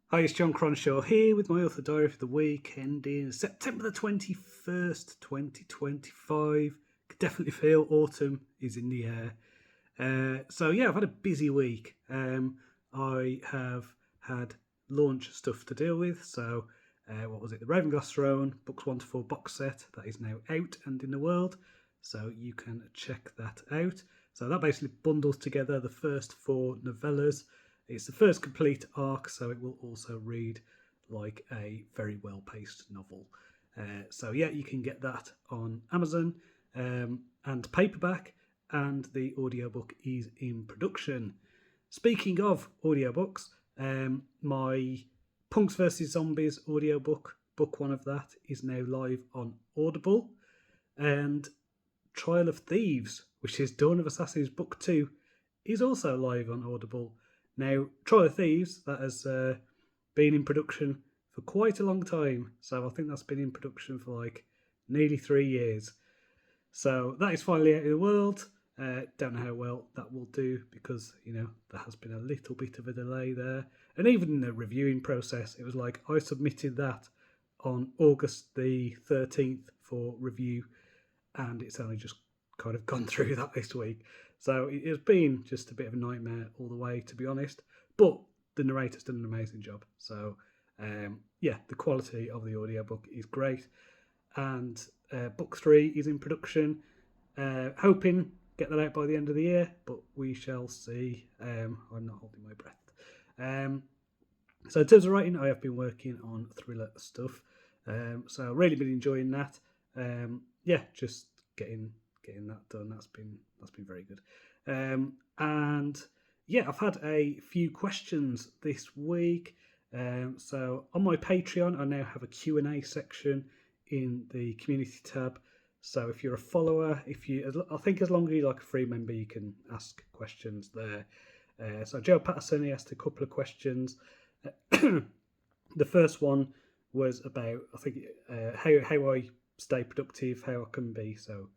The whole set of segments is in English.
Hi, it's John Cronshaw here with my author diary for the week ending September the 21st, 2025. Could definitely feel autumn is in the air. I've had a busy week. I have had launch stuff to deal with. What was it? The Ravenglass Throne, books 1 to 4 box set that is now out and in the world. So you can check that out. So that basically bundles together the first 4 novellas. It's the first complete arc, so it will also read like a very well-paced novel. You can get that on Amazon and paperback, and the audiobook is in production. Speaking of audiobooks, my Punks vs Zombies audiobook, book 1 of that, is now live on Audible, and Trial of Thieves, which is Dawn of Assassins book 2, is also live on Audible. Now, Trial of Thieves, that has been in production for quite a long time. So I think that's been in production for like nearly 3 years. So that is finally out in the world. Don't know how well that will do because, there has been a little bit of a delay there. And even in the reviewing process, it was like I submitted that on August the 13th for review, and it's only just kind of gone through that this week. So it has been just a bit of a nightmare all the way, to be honest. But the narrator's done an amazing job. So, the quality of the audiobook is great. And book 3 is in production. Hoping get that out by the end of the year, but we shall see. I'm not holding my breath. So in terms of writing, I have been working on thriller stuff. So really been enjoying that. Just getting that done. That's been very good. I've had a few questions this week. So on my Patreon, I now have a Q&A section in the community tab. So if you're a follower, I think as long as you're like a free member, you can ask questions there. So Joe Patterson, he asked a couple of questions. The first one was about, I think, how I stay productive, how I can be so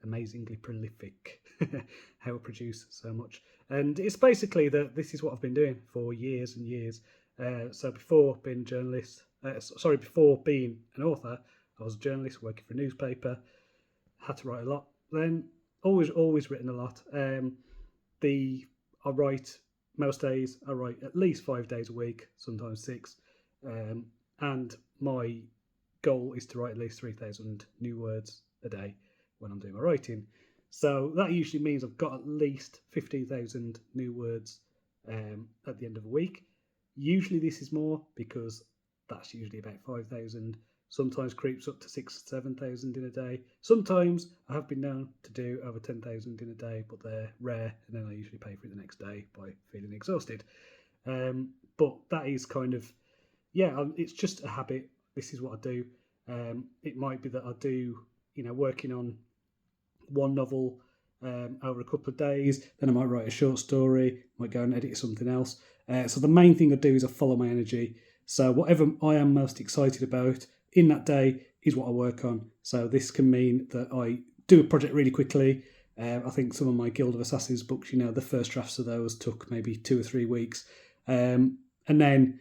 amazingly prolific, how I produce so much. And it's basically that this is what I've been doing for years and years. So before being a journalist, before being an author, I was a journalist working for a newspaper, had to write a lot. Then always written a lot. I write most days. I write at least 5 days a week, sometimes 6. And my goal is to write at least 3,000 new words a day when I'm doing my writing. So that usually means I've got at least 15,000 new words at the end of a week. Usually this is more because that's usually about 5,000. Sometimes creeps up to 6,000 or 7,000 in a day. Sometimes I have been known to do over 10,000 in a day, but they're rare, and then I usually pay for it the next day by feeling exhausted. But that is kind of, it's just a habit. This is what I do. It might be that I do, working on one novel over a couple of days, then I might write a short story, might go and edit something else. So the main thing I do is I follow my energy. So whatever I am most excited about in that day is what I work on. So this can mean that I do a project really quickly. I think some of my Guild of Assassins books, the first drafts of those took maybe 2 or 3 weeks. And then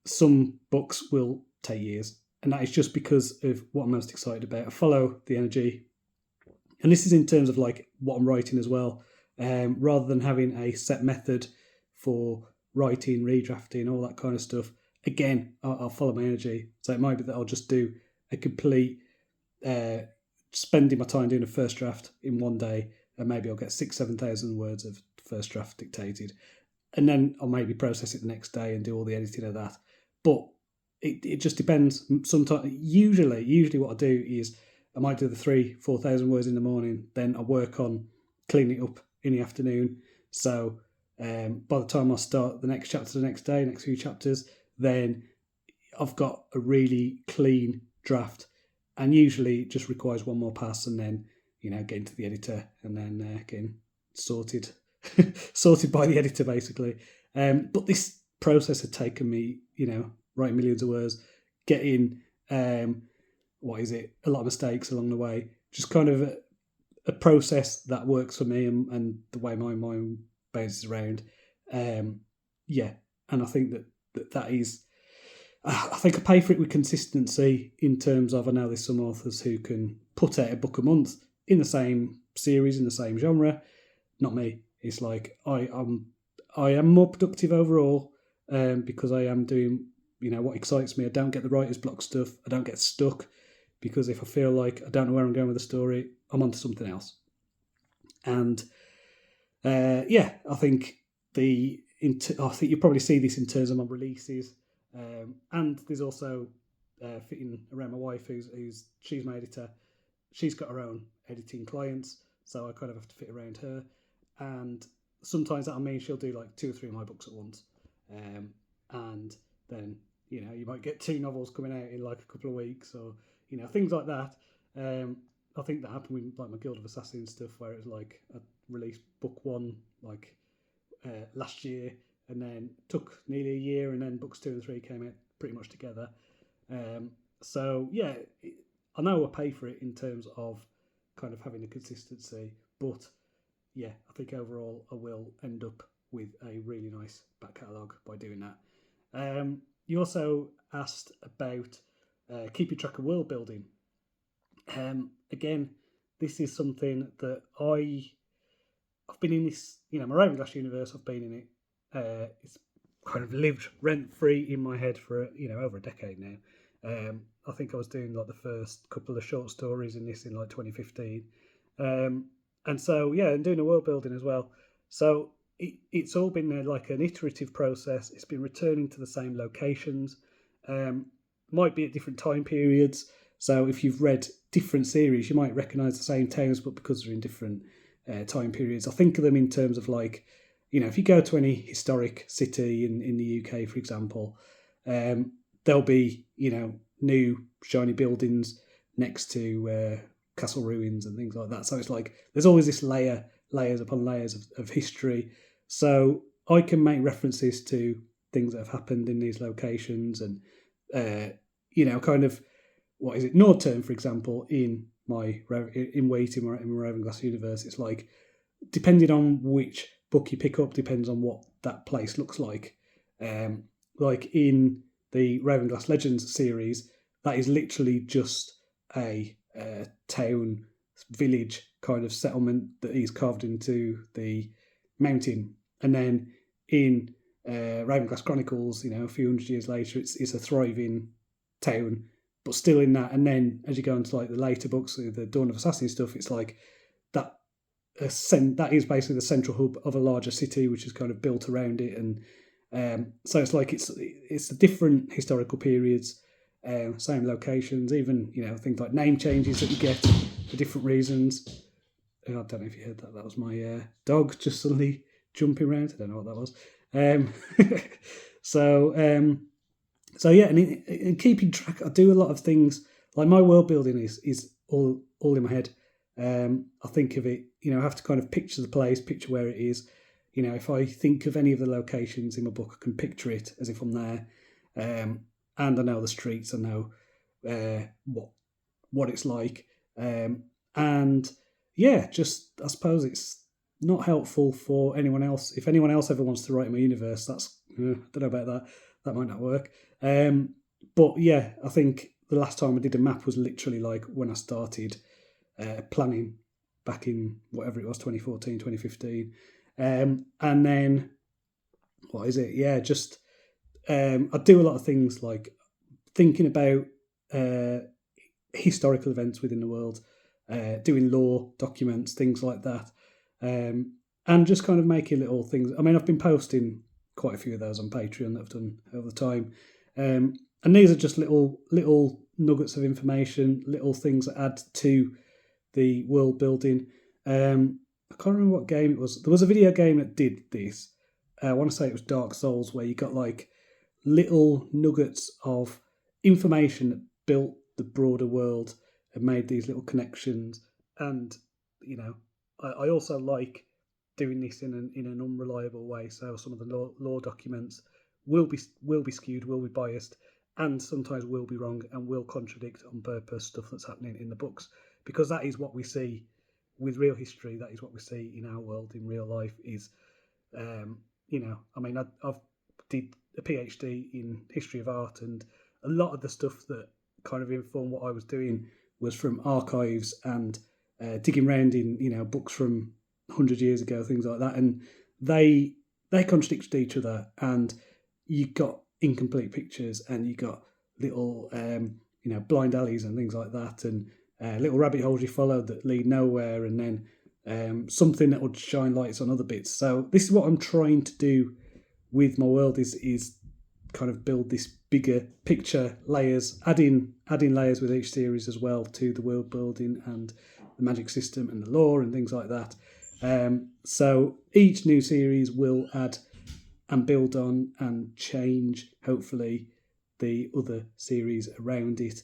some books will take years. And that is just because of what I'm most excited about. I follow the energy. And this is in terms of like what I'm writing as well. Rather than having a set method for writing, redrafting, all that kind of stuff. Again, I'll follow my energy. So it might be that I'll just do a complete spending my time doing a first draft in one day, and maybe I'll get 7,000 words of first draft dictated, and then I'll maybe process it the next day and do all the editing of that. But it just depends. Sometimes, usually what I do is I might do the 3,000-4,000 words in the morning, then I work on cleaning it up in the afternoon. So by the time I start the next chapter the next day, next few chapters, then I've got a really clean draft, and usually it just requires one more pass, and then getting to the editor, and then getting sorted by the editor basically. But this process had taken me, writing millions of words, getting a lot of mistakes along the way. Just kind of a process that works for me and the way my mind bounces around. And I think that is I think I pay for it with consistency in terms of, I know there's some authors who can put out a book a month in the same series, in the same genre. Not me. It's like I am more productive overall because I am doing what excites me. I don't get the writer's block stuff. I don't get stuck because if I feel like I don't know where I'm going with the story, I'm onto something else. And I think I think you probably see this in terms of my releases. And there's also fitting around my wife, she's my editor. She's got her own editing clients, so I kind of have to fit around her. And sometimes that'll mean she'll do like 2 or 3 of my books at once, and then you might get 2 novels coming out in like a couple of weeks, or things like that. I think that happened with like my Guild of Assassins stuff, where it was like I released book 1 like last year, and then took nearly a year, and then books 2 and 3 came out pretty much together. So yeah, I know I pay for it in terms of kind of having a consistency, but yeah, I think overall I will end up with a really nice back catalogue by doing that. You also asked about keeping track of world building. Again, this is something that I've been in this, my Ravenglass universe. I've been in it. It's kind of lived rent free in my head for over a decade now. I think I was doing like the first couple of short stories in this in like 2015, and so and doing a world building as well. So it's all been like an iterative process. It's been returning to the same locations, might be at different time periods. So if you've read different series, you might recognise the same towns, but because they're in different time periods, I think of them in terms of like, if you go to any historic city in the UK, for example, there'll be new shiny buildings next to castle ruins and things like that. So it's like there's always this layers upon layers of history. So I can make references to things that have happened in these locations, and kind of what is it? Nordturm, for example, in my Ravenglass universe, it's like depending on which book you pick up, depends on what that place looks like. Like in the Ravenglass Legends series, that is literally just a town, village kind of settlement that he's carved into the mountain. And then in Ravenglass Chronicles, a few hundred years later, it's a thriving town, but still in that. And then as you go into like the later books, the Dawn of Assassin stuff, it's like that is basically the central hub of a larger city, which is kind of built around it. And so it's like it's the different historical periods, same locations, even things like name changes that you get for different reasons. I don't know if you heard that. That was my dog just suddenly jumping around. I don't know what that was. So yeah, and keeping track, I do a lot of things. Like my world building is all in my head. I think of it, I have to kind of picture the place, picture where it is. If I think of any of the locations in my book, I can picture it as if I'm there. And I know the streets, I know what it's like. And yeah, just I suppose it's not helpful for anyone else. If anyone else ever wants to write in my universe, that's I don't know about that. That might not work. But yeah, I think the last time I did a map was literally like when I started planning back in whatever it was, 2014, 2015. And then, what is it? Yeah, just I do a lot of things like thinking about historical events within the world, doing law documents, things like that, and just kind of making little things. I mean, I've been posting quite a few of those on Patreon that I've done over the time, and these are just little nuggets of information, little things that add to the world building. I can't remember what game it was. There was a video game that did this. I want to say it was Dark Souls, where you got like little nuggets of information that built the broader world and made these little connections. And I also like doing this in an unreliable way. So some of the law documents will be skewed, will be biased, and sometimes will be wrong and will contradict on purpose stuff that's happening in the books, because that is what we see with real history. That is what we see in our world in real life. Is I mean, I've did a PhD in history of art, and a lot of the stuff that kind of informed what I was doing was from archives and digging around in books from 100 years ago, things like that, and they contradicted each other, and you got incomplete pictures, and you got little blind alleys and things like that, and little rabbit holes you followed that lead nowhere, and then something that would shine lights on other bits. So this is what I'm trying to do with my world, is kind of build this bigger picture, layers, adding layers with each series as well to the world building and the magic system and the lore and things like that. So each new series will add and build on and change, hopefully, the other series around it.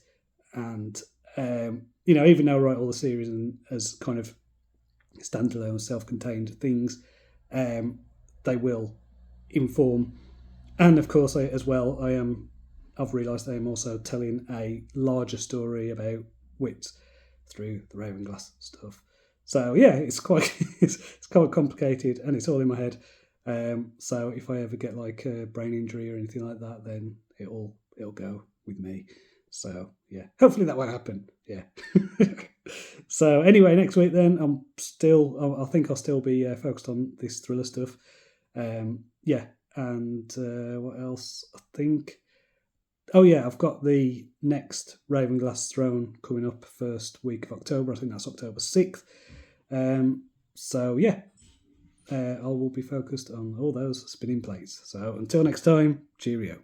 And even though I write all the series as kind of standalone, self-contained things, they will inform. And of course, I've realised I am also telling a larger story about wits through the Ravenglass stuff. So yeah, it's quite it's quite complicated, and it's all in my head. So if I ever get like a brain injury or anything like that, then it'll go with me. So yeah, hopefully that won't happen. Yeah. So anyway, next week then I think I'll still be focused on this thriller stuff. Yeah. And what else? I think. Oh yeah, I've got the next Ravenglass Throne coming up first week of October. I think that's October 6th. So yeah, I will be focused on all those spinning plates. So until next time, cheerio.